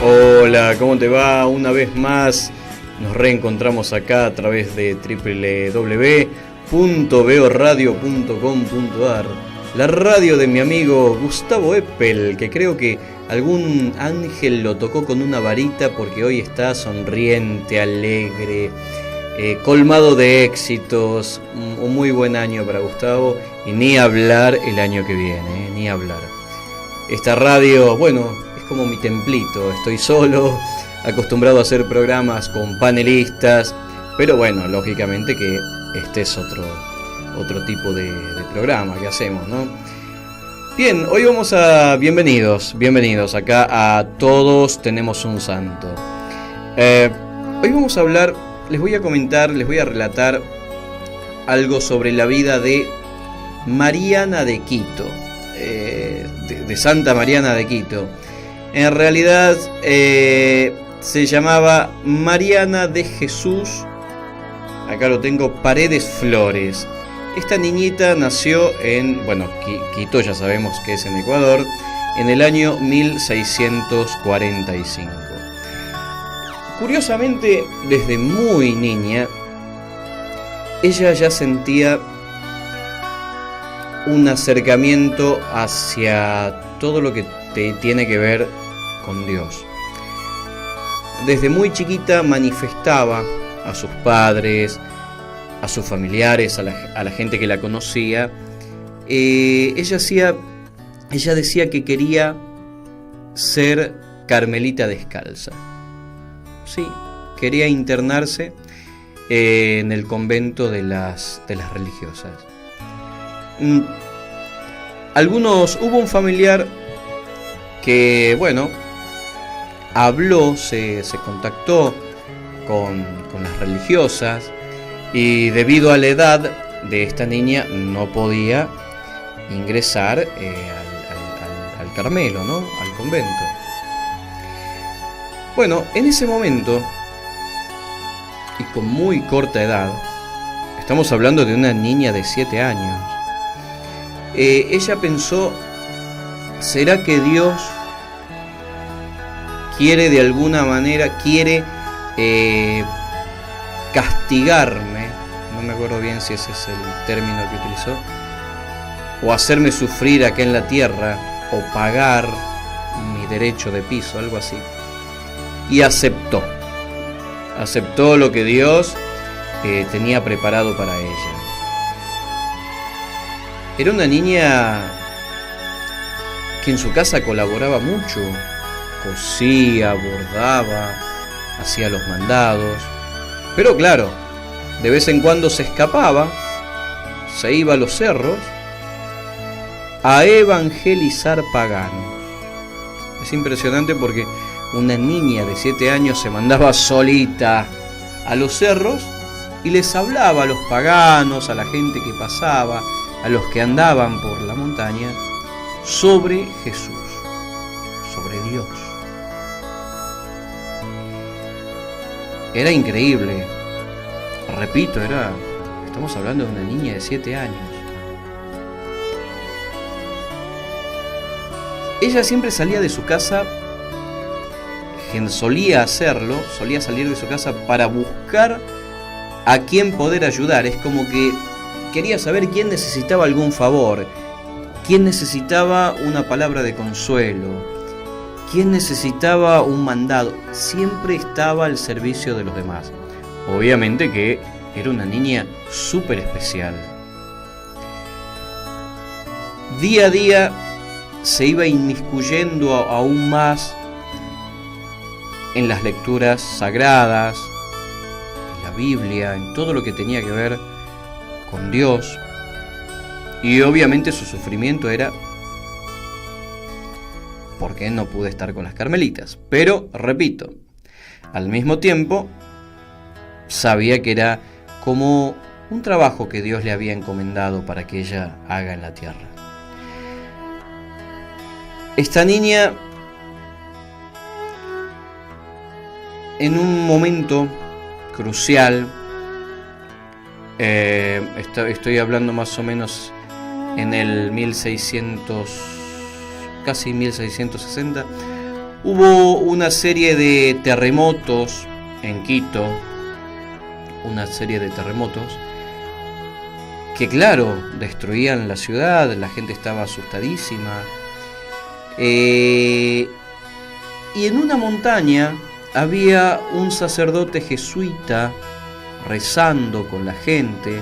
Hola, ¿cómo te va? Una vez más nos reencontramos acá a través de www.beoradio.com.ar, la radio de mi amigo Gustavo Eppel, que creo que algún ángel lo tocó con una varita porque hoy está sonriente, alegre, colmado de éxitos. Un muy buen año para Gustavo y ni hablar el año que viene, ni hablar. Esta radio, bueno, es como mi templito, estoy solo, acostumbrado a hacer programas con panelistas, pero bueno, lógicamente que este es otro tipo de programa que hacemos, ¿no? Bien, hoy vamos a... Bienvenidos acá a Todos Tenemos un Santo. Hoy vamos a hablar, les voy a relatar algo sobre la vida de Mariana de Quito, de Santa Mariana de Quito. En realidad se llamaba Mariana de Jesús, acá lo tengo, Paredes Flores. Esta niñita nació en, Quito ya sabemos que es en Ecuador, en el año 1645. Curiosamente, desde muy niña, ella ya sentía un acercamiento hacia todo lo que tiene que ver con Dios. Desde muy chiquita manifestaba a sus padres, a sus familiares, a la gente que la conocía. Ella decía que quería ser carmelita descalza. Sí, quería internarse en el convento de las religiosas. Hubo un familiar que, habló, se contactó con las religiosas, y debido a la edad de esta niña no podía ingresar al Carmelo, ¿no? Al convento. Bueno, en ese momento, y con muy corta edad, estamos hablando de una niña de 7 años, ella pensó, ¿será que Dios quiere de alguna manera, castigarme? No me acuerdo bien si ese es el término que utilizó, o hacerme sufrir acá en la tierra, o pagar mi derecho de piso, algo así. Y aceptó lo que Dios tenía preparado para ella. Era una niña que en su casa colaboraba mucho, cosía, bordaba, hacía los mandados, pero claro, de vez en cuando se escapaba, se iba a los cerros a evangelizar paganos. Es impresionante porque una niña de 7 años se mandaba solita a los cerros y les hablaba a los paganos, a la gente que pasaba, a los que andaban por la montaña, sobre Jesús, sobre Dios. Era increíble. Repito, estamos hablando de una niña de 7 años. Ella siempre salía de su casa, solía salir de su casa para buscar a quién poder ayudar. Es como que quería saber quién necesitaba algún favor, quién necesitaba una palabra de consuelo, quién necesitaba un mandado. Siempre estaba al servicio de los demás. Obviamente que era una niña súper especial. Día a día se iba inmiscuyendo aún más en las lecturas sagradas, en la Biblia, en todo lo que tenía que ver con Dios. Y obviamente su sufrimiento era porque no pude estar con las carmelitas. Pero, repito, al mismo tiempo sabía que era como un trabajo que Dios le había encomendado para que ella haga en la tierra. Esta niña, en un momento crucial, estoy hablando más o menos en el 1600, casi 1660, Hubo una serie de terremotos en Quito, una serie de terremotos que, claro, destruían la ciudad, la gente estaba asustadísima. Y en una montaña había un sacerdote jesuita rezando con la gente,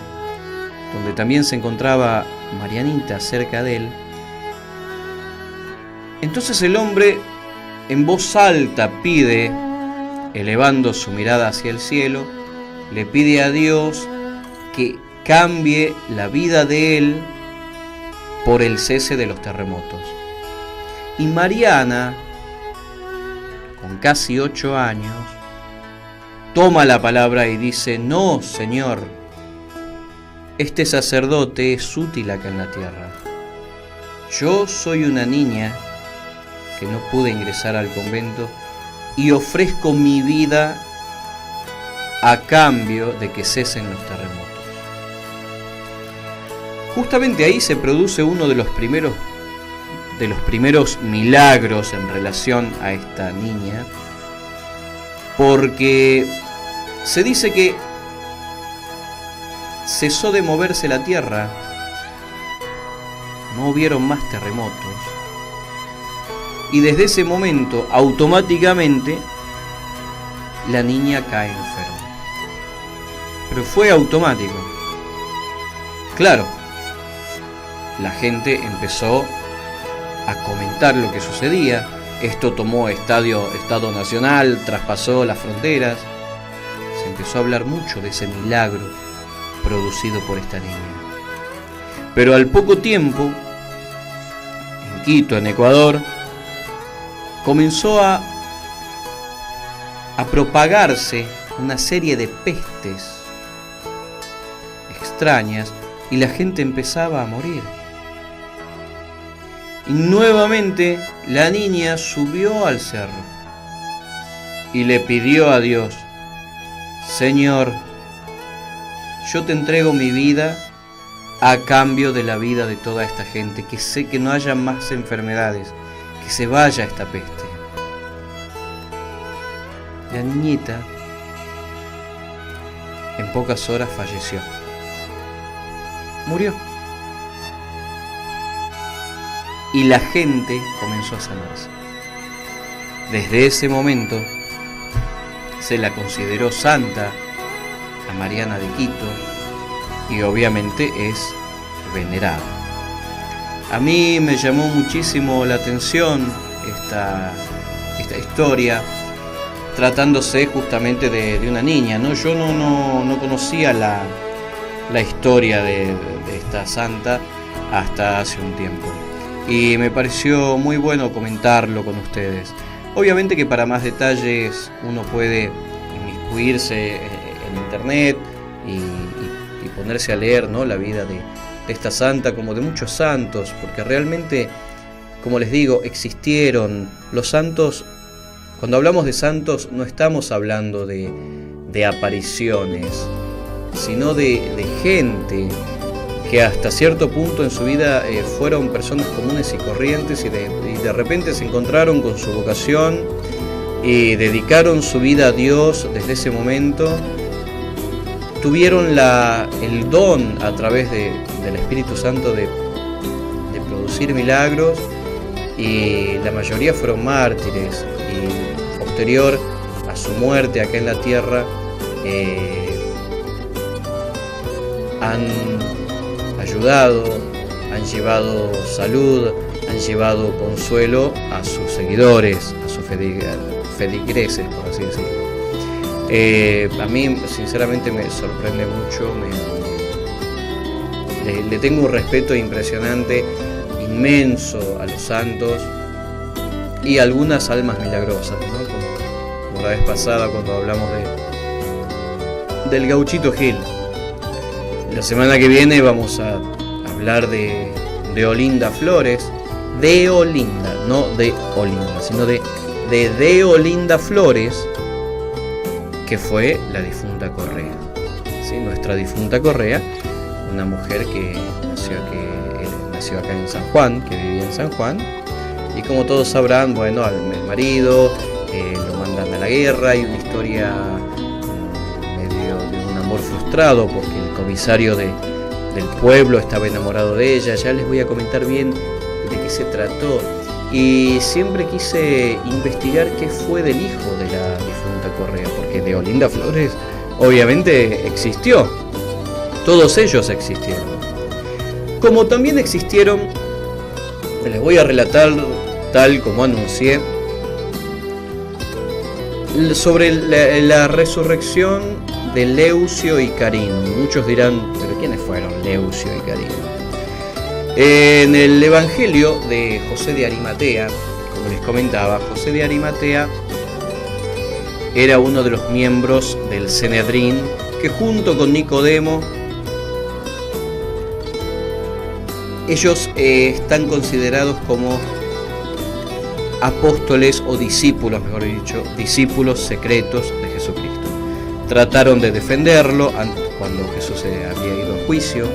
donde también se encontraba Marianita cerca de él. Entonces el hombre en voz alta pide, elevando su mirada hacia el cielo, le pide a Dios que cambie la vida de él por el cese de los terremotos. Y Mariana, con casi 8 años, toma la palabra y dice: no, Señor, este sacerdote es útil acá en la tierra. Yo soy una niña que no pude ingresar al convento y ofrezco mi vida a cambio de que cesen los terremotos. Justamente ahí se produce uno de los primeros milagros en relación a esta niña, porque se dice que cesó de moverse la tierra, no hubieron más terremotos, y desde ese momento automáticamente la niña cae enferma. Pero fue automático. Claro, la gente empezó a comentar lo que sucedía. Esto tomó estado nacional, traspasó las fronteras. Se empezó a hablar mucho de ese milagro producido por esta niña. Pero al poco tiempo, en Quito, en Ecuador, comenzó a propagarse una serie de pestes extrañas y la gente empezaba a morir. Y nuevamente la niña subió al cerro y le pidió a Dios: Señor, yo te entrego mi vida a cambio de la vida de toda esta gente, que sé que no haya más enfermedades, que se vaya esta peste. La niñita en pocas horas falleció. Murió. Y la gente comenzó a sanarse. Desde ese momento se la consideró santa a Mariana de Quito y obviamente es venerada. A mí me llamó muchísimo la atención esta historia, tratándose justamente de una niña, ¿no? Yo no conocía la historia de esta santa hasta hace un tiempo. Y me pareció muy bueno comentarlo con ustedes. Obviamente que para más detalles uno puede inmiscuirse en internet y ponerse a leer, ¿no?, la vida de esta santa, como de muchos santos, porque realmente, como les digo, existieron los santos. Cuando hablamos de santos no estamos hablando de apariciones, sino de gente que hasta cierto punto en su vida fueron personas comunes y corrientes y de repente se encontraron con su vocación y dedicaron su vida a Dios. Desde ese momento tuvieron el don a través del Espíritu Santo de producir milagros, y la mayoría fueron mártires, y posterior a su muerte acá en la tierra han ayudado, han llevado salud, han llevado consuelo a sus seguidores, a sus feligreses, por así decirlo. A mí sinceramente me sorprende mucho, le tengo un respeto impresionante, inmenso a los santos y a algunas almas milagrosas, ¿no? Como la vez pasada cuando hablamos del Gauchito Gil. La semana que viene vamos a hablar de Olinda Flores, de Olinda, no de Olinda, sino de Olinda Flores, que fue la difunta Correa. ¿Sí? Nuestra difunta Correa, una mujer que nació acá en San Juan, que vivía en San Juan, Y como todos sabrán, bueno, el marido lo mandan a la guerra. Hay una historia medio de un amor frustrado porque el comisario del pueblo estaba enamorado de ella. Ya les voy a comentar bien de qué se trató. Y siempre quise investigar qué fue del hijo de la difunta Correa, porque de Olinda Flores obviamente existió. Todos ellos existieron. Como también existieron, les voy a relatar, tal como anuncié, sobre la resurrección de Leucio y Carino. Muchos dirán, ¿pero quiénes fueron Leucio y Carino? En el Evangelio de José de Arimatea, como les comentaba, José de Arimatea era uno de los miembros del Sanedrín que junto con Nicodemo, ellos están considerados como apóstoles o discípulos, mejor dicho, discípulos secretos de Jesucristo. Trataron de defenderlo cuando Jesús había ido a juicio.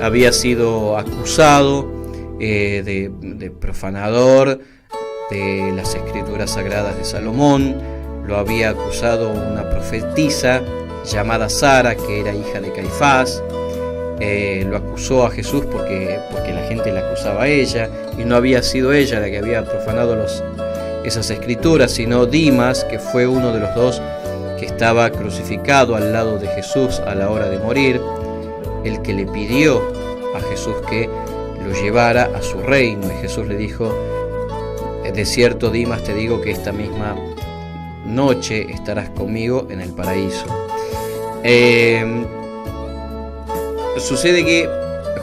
Había sido acusado de profanador de las escrituras sagradas de Salomón. Lo había acusado una profetisa llamada Sara, que era hija de Caifás. Lo acusó a Jesús porque la gente la acusaba a ella, y no había sido ella la que había profanado esas escrituras, sino Dimas, que fue uno de los dos que estaba crucificado al lado de Jesús a la hora de morir, el que le pidió a Jesús que lo llevara a su reino. Y Jesús le dijo: de cierto, Dimas, te digo que esta misma noche estarás conmigo en el paraíso. Sucede que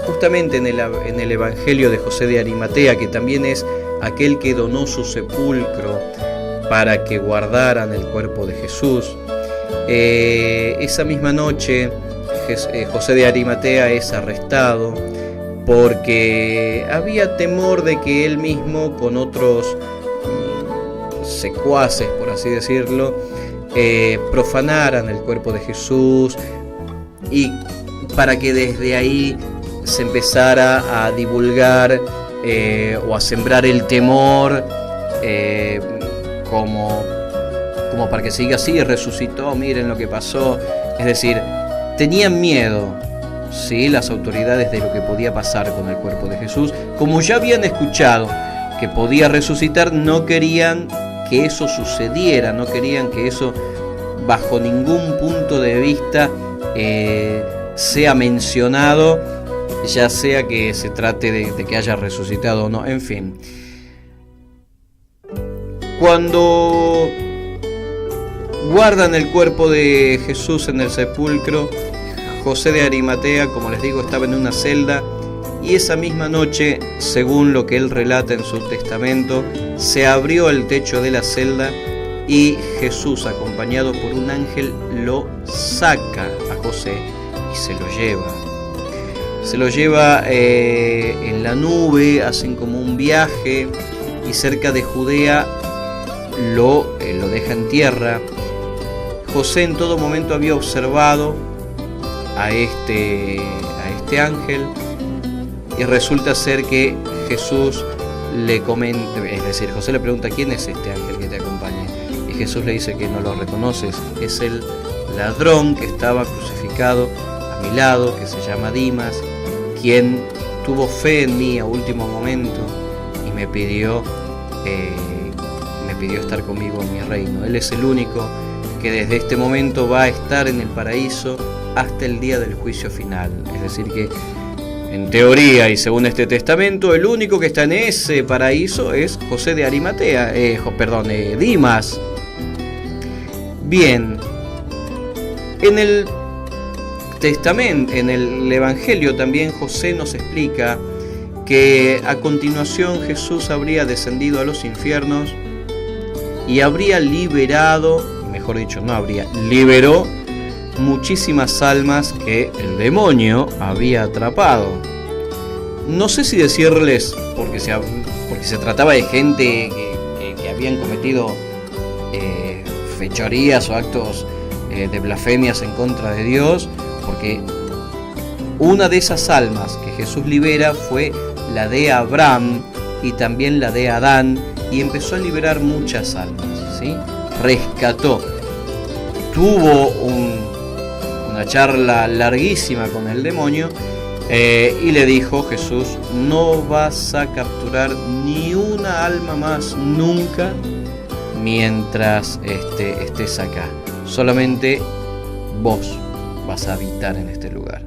justamente en el Evangelio de José de Arimatea, que también es aquel que donó su sepulcro para que guardaran el cuerpo de Jesús, esa misma noche José de Arimatea es arrestado porque había temor de que él mismo, con otros secuaces, por así decirlo, profanaran el cuerpo de Jesús, y para que desde ahí se empezara a divulgar o a sembrar el temor, como para que se diga: sí, resucitó, miren lo que pasó. Es decir, tenían miedo, ¿sí?, las autoridades, de lo que podía pasar con el cuerpo de Jesús. Como ya habían escuchado que podía resucitar, no querían que eso sucediera, no querían que eso bajo ningún punto de vista sea mencionado, ya sea que se trate de que haya resucitado o no. En fin, cuando guardan el cuerpo de Jesús en el sepulcro, José de Arimatea, como les digo, estaba en una celda, y esa misma noche, según lo que él relata en su testamento, se abrió el techo de la celda y Jesús, acompañado por un ángel, lo saca a José y se lo lleva. Se lo lleva en la nube, hacen como un viaje, y cerca de Judea lo deja en tierra. José en todo momento había observado a este ángel, y resulta ser que Jesús le comenta, es decir, José le pregunta: ¿quién es este ángel que te acompaña? Y Jesús le dice que no lo reconoces, es el ladrón que estaba crucificado a mi lado, que se llama Dimas, quien tuvo fe en mí a último momento y me pidió estar conmigo en mi reino. Él es el único que desde este momento va a estar en el paraíso hasta el día del juicio final. Es decir que, en teoría y según este testamento, el único que está en ese paraíso es José de Arimatea, Dimas. Bien, en el testamento, en el Evangelio también, José nos explica que a continuación Jesús habría descendido a los infiernos y habría liberado, mejor dicho, liberó muchísimas almas que el demonio había atrapado. No sé si decirles, porque se trataba de gente que habían cometido fechorías o actos de blasfemias en contra de Dios, porque una de esas almas que Jesús libera fue la de Abraham, y también la de Adán, y empezó a liberar muchas almas, ¿sí? Rescató. Tuvo una charla larguísima con el demonio y le dijo: Jesús, no vas a capturar ni una alma más nunca mientras estés acá. Solamente vos vas a habitar en este lugar.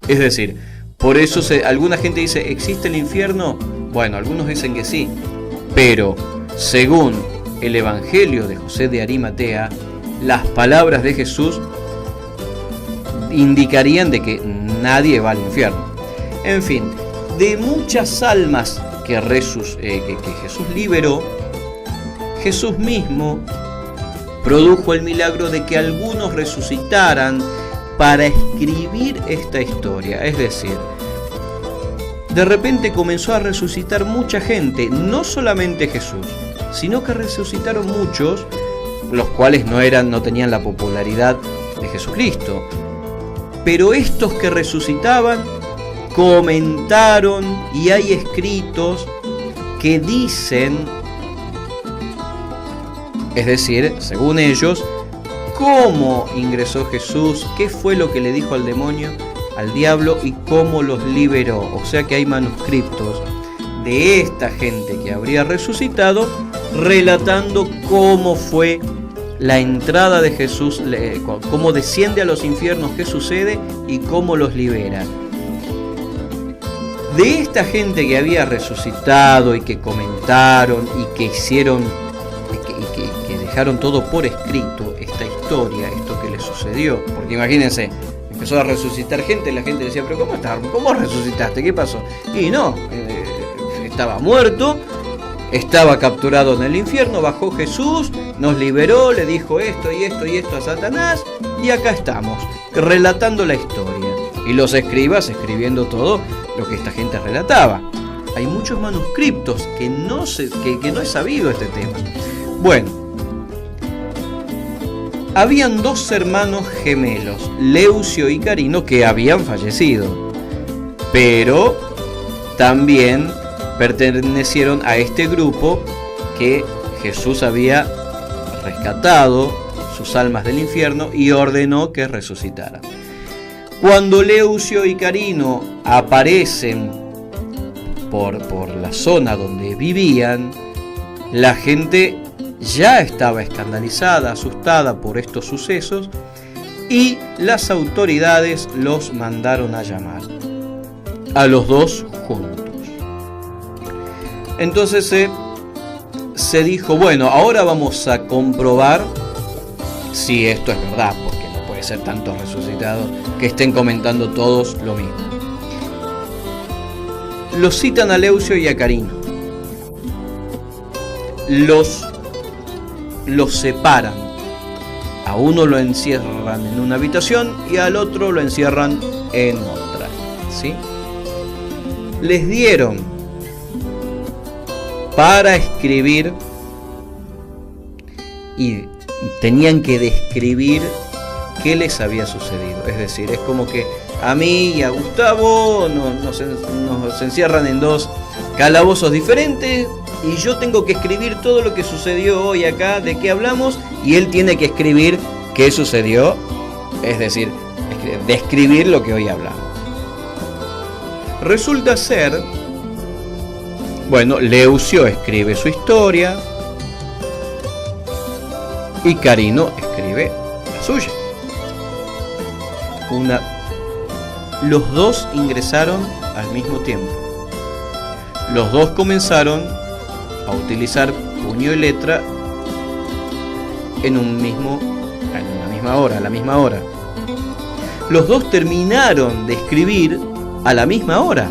Es decir, por eso alguna gente dice: ¿existe el infierno? Bueno, algunos dicen que sí, pero según el Evangelio de José de Arimatea, las palabras de Jesús indicarían de que nadie va al infierno. En fin, de muchas almas que Jesús liberó, Jesús mismo produjo el milagro de que algunos resucitaran para escribir esta historia. Es decir, de repente comenzó a resucitar mucha gente, no solamente Jesús, sino que resucitaron muchos, los cuales no tenían la popularidad de Jesucristo. Pero estos que resucitaban comentaron, y hay escritos que dicen, es decir, según ellos, cómo ingresó Jesús, qué fue lo que le dijo al demonio, al diablo, y cómo los liberó. O sea que hay manuscritos de esta gente que habría resucitado relatando cómo fue la entrada de Jesús, cómo desciende a los infiernos, qué sucede y cómo los libera. De esta gente que había resucitado y que comentaron y que hicieron y que dejaron todo por escrito, esta historia, esto que les sucedió. Porque imagínense, empezó a resucitar gente, la gente decía: ¿pero cómo resucitaste? ¿Qué pasó? Y no, estaba muerto, estaba capturado en el infierno, bajó Jesús, nos liberó, le dijo esto y esto y esto a Satanás, y acá estamos, relatando la historia. Y los escribas escribiendo todo lo que esta gente relataba. Hay muchos manuscritos que no he sabido este tema. Bueno, habían dos hermanos gemelos, Leucio y Carino, que habían fallecido, pero también pertenecieron a este grupo que Jesús había rescatado sus almas del infierno y ordenó que resucitaran. Cuando Leucio y Carino aparecen por la zona donde vivían, la gente ya estaba escandalizada, asustada por estos sucesos, y las autoridades los mandaron a llamar a los dos juntos. Entonces se dijo: bueno, ahora vamos a comprobar si esto es verdad, porque no puede ser tantos resucitados que estén comentando todos lo mismo. Los citan a Leucio y a Carino. Los separan. A uno lo encierran en una habitación y al otro lo encierran en otra, ¿sí? Les dieron para escribir y tenían que describir qué les había sucedido. Es decir, es como que a mí y a Gustavo nos encierran en dos calabozos diferentes y yo tengo que escribir todo lo que sucedió hoy acá, de qué hablamos, y él tiene que escribir qué sucedió, es decir, describir lo que hoy hablamos. Resulta ser, bueno, Leucio escribe su historia y Carino escribe la suya. Los dos ingresaron al mismo tiempo. Los dos comenzaron a utilizar puño y letra a la misma hora. Los dos terminaron de escribir a la misma hora.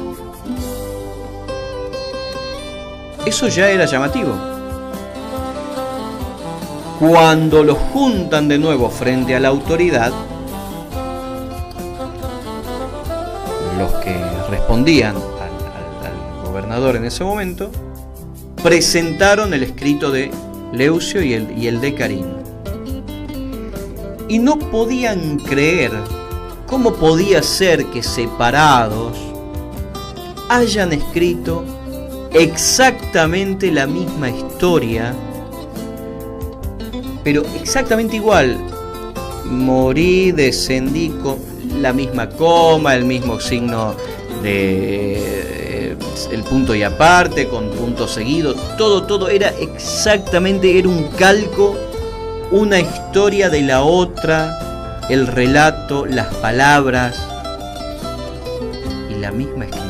Eso ya era llamativo. Cuando los juntan de nuevo frente a la autoridad, los que respondían al gobernador en ese momento presentaron el escrito de Leucio y el de Carino. Y no podían creer cómo podía ser que separados hayan escrito exactamente la misma historia, pero exactamente igual. Morí, descendí con la misma coma, el mismo signo de el punto y aparte, con punto seguido, todo era exactamente, era un calco, una historia de la otra, el relato, las palabras y la misma escritura.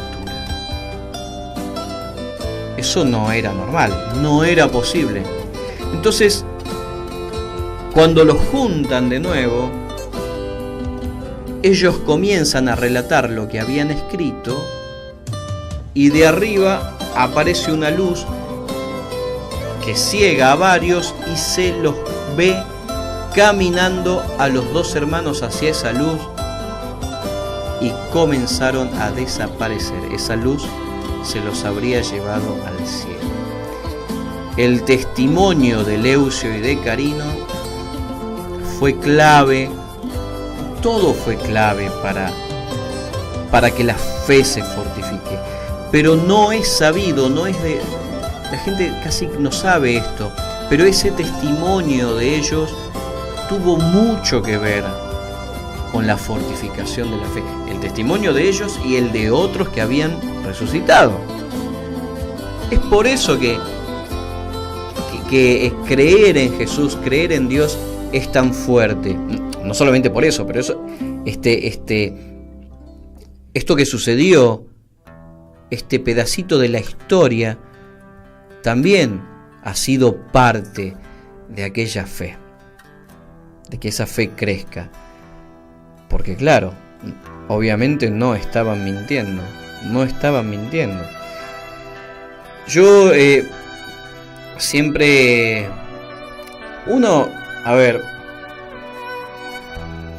Eso no era normal, no era posible. Entonces, cuando los juntan de nuevo, ellos comienzan a relatar lo que habían escrito y de arriba aparece una luz que ciega a varios y se los ve caminando a los dos hermanos hacia esa luz y comenzaron a desaparecer. Esa luz se los habría llevado al cielo. El testimonio de Leucio y de Carino fue clave, todo fue clave para que la fe se fortifique. Pero no es sabido, la gente casi no sabe esto, pero ese testimonio de ellos tuvo mucho que ver con la fortificación de la fe. El testimonio de ellos y el de otros que habían resucitado. Es por eso que creer en Jesús, creer en Dios es tan fuerte. No solamente por eso, pero eso, esto que sucedió, este pedacito de la historia, también ha sido parte de aquella fe, de que esa fe crezca. Porque claro, obviamente no estaban mintiendo. Yo siempre...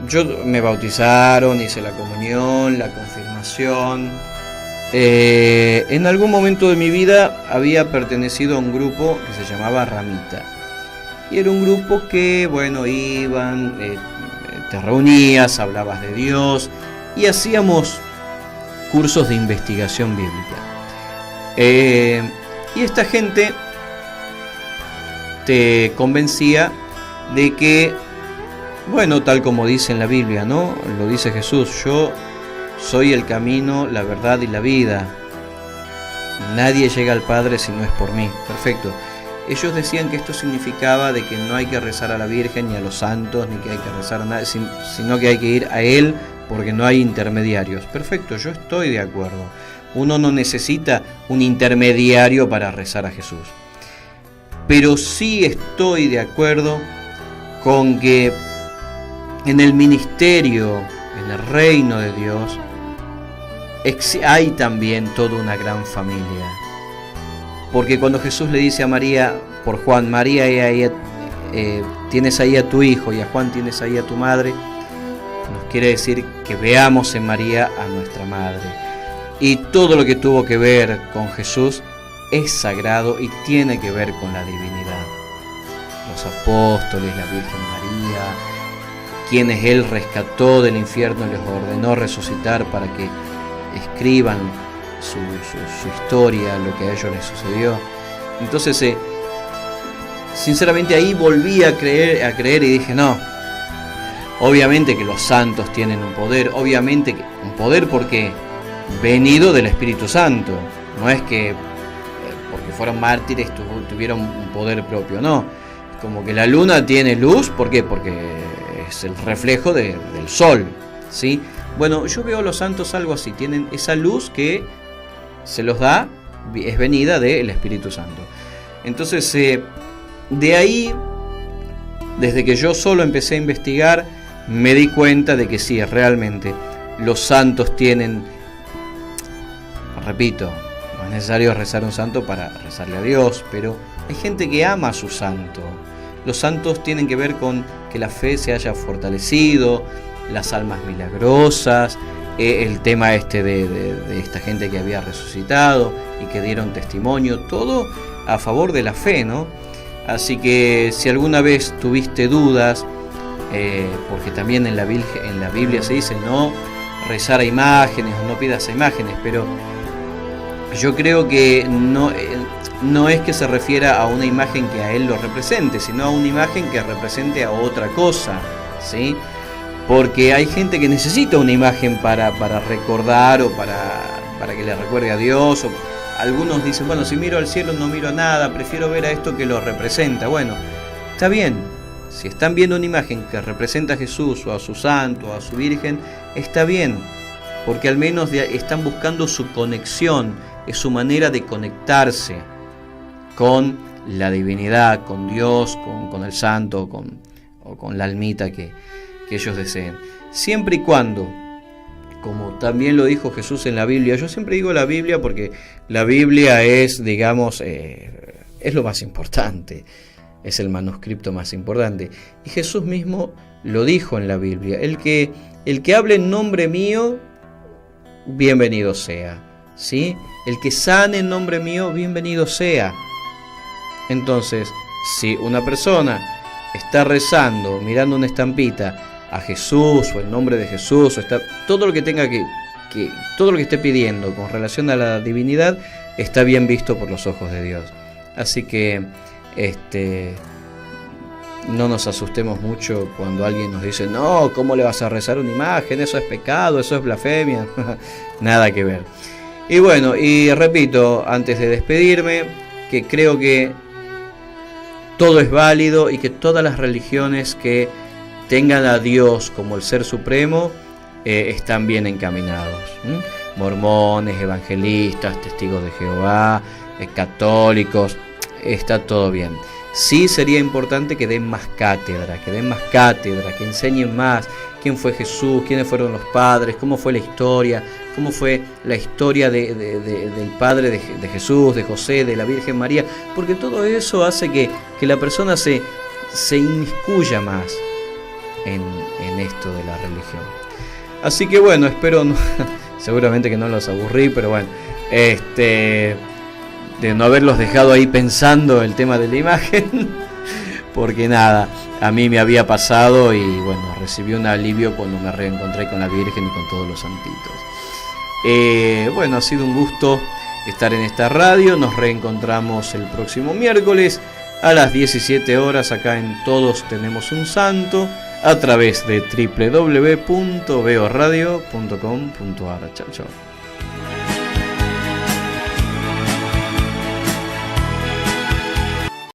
yo me bautizaron, hice la comunión, la confirmación. En algún momento de mi vida había pertenecido a un grupo que se llamaba Ramita. Y era un grupo que, iban, te reunías, hablabas de Dios y hacíamos cursos de investigación bíblica. Y esta gente te convencía de que, tal como dice en la Biblia, ¿no? Lo dice Jesús: yo soy el camino, la verdad y la vida. Nadie llega al Padre si no es por mí. Perfecto. Ellos decían que esto significaba de que no hay que rezar a la Virgen ni a los santos, ni que hay que rezar a nadie, sino que hay que ir a Él porque no hay intermediarios. Perfecto, yo estoy de acuerdo. Uno no necesita un intermediario para rezar a Jesús. Pero sí estoy de acuerdo con que en el ministerio, en el reino de Dios, hay también toda una gran familia. Porque cuando Jesús le dice a María, por Juan: María, tienes ahí a tu hijo, y a Juan tienes ahí a tu madre, nos quiere decir que veamos en María a nuestra madre. Y todo lo que tuvo que ver con Jesús es sagrado y tiene que ver con la divinidad. Los apóstoles, la Virgen María, quienes Él rescató del infierno y les ordenó resucitar para que escriban su historia, lo que a ellos les sucedió. Entonces, sinceramente ahí volví a creer y dije: no, obviamente que los santos tienen un poder, obviamente que un poder porque venido del Espíritu Santo, no es que porque fueron mártires tuvieron un poder propio, no. Es como que la luna tiene luz, ¿por qué? Porque es el reflejo del sol, ¿sí? Yo veo a los santos algo así, tienen esa luz que se los da, es venida del Espíritu Santo. Entonces, de ahí, desde que yo solo empecé a investigar, me di cuenta de que sí, realmente los santos tienen, repito, no es necesario rezar a un santo para rezarle a Dios, pero hay gente que ama a su santo. Los santos tienen que ver con que la fe se haya fortalecido, las almas milagrosas, el tema de esta gente que había resucitado y que dieron testimonio, todo a favor de la fe, ¿no? Así que si alguna vez tuviste dudas, porque también en la Biblia se dice no rezar a imágenes, no pidas a imágenes, pero yo creo que no es que se refiera a una imagen que a él lo represente, sino a una imagen que represente a otra cosa, ¿sí? Porque hay gente que necesita una imagen para recordar o para que le recuerde a Dios. O algunos dicen, bueno, si miro al cielo no miro a nada, prefiero ver a esto que lo representa. Bueno, está bien. Si están viendo una imagen que representa a Jesús o a su santo o a su Virgen, está bien. Porque al menos están buscando su conexión, es su manera de conectarse con la divinidad, con Dios, con el santo o con la almita que ellos deseen. Siempre y cuando, como también lo dijo Jesús en la Biblia, yo siempre digo la Biblia porque la Biblia es, digamos, es lo más importante, es el manuscrito más importante. Y Jesús mismo lo dijo en la Biblia, el que hable en nombre mío, bienvenido sea, ¿sí? El que sane en nombre mío, bienvenido sea. Entonces, si una persona está rezando, mirando una estampita a Jesús o el nombre de Jesús, o está todo lo que tenga todo lo que esté pidiendo con relación a la divinidad, está bien visto por los ojos de Dios. Así que no nos asustemos mucho cuando alguien nos dice, no, ¿cómo le vas a rezar una imagen? Eso es pecado, eso es blasfemia. Nada que ver. Y bueno, y repito, antes de despedirme, que creo que todo es válido y que todas las religiones que tengan a Dios como el ser supremo están bien encaminados. Mormones, evangelistas, testigos de Jehová, católicos, está todo bien. Sí sería importante que den más cátedra, que enseñen más quién fue Jesús, quiénes fueron los padres, cómo fue la historia, cómo fue la historia del padre de Jesús, de José, de la Virgen María, porque todo eso hace que la persona se inmiscuya más en esto de la religión. Así que bueno, espero seguramente que no los aburrí, pero bueno, de no haberlos dejado ahí pensando el tema de la imagen, porque nada, a mí me había pasado y bueno, recibí un alivio cuando me reencontré con la Virgen y con todos los santitos. Bueno, ha sido un gusto estar en esta radio, nos reencontramos el próximo miércoles a las 17 horas acá en Todos Tenemos un Santo, a través de www.beoradio.com.ar. Chau, chau.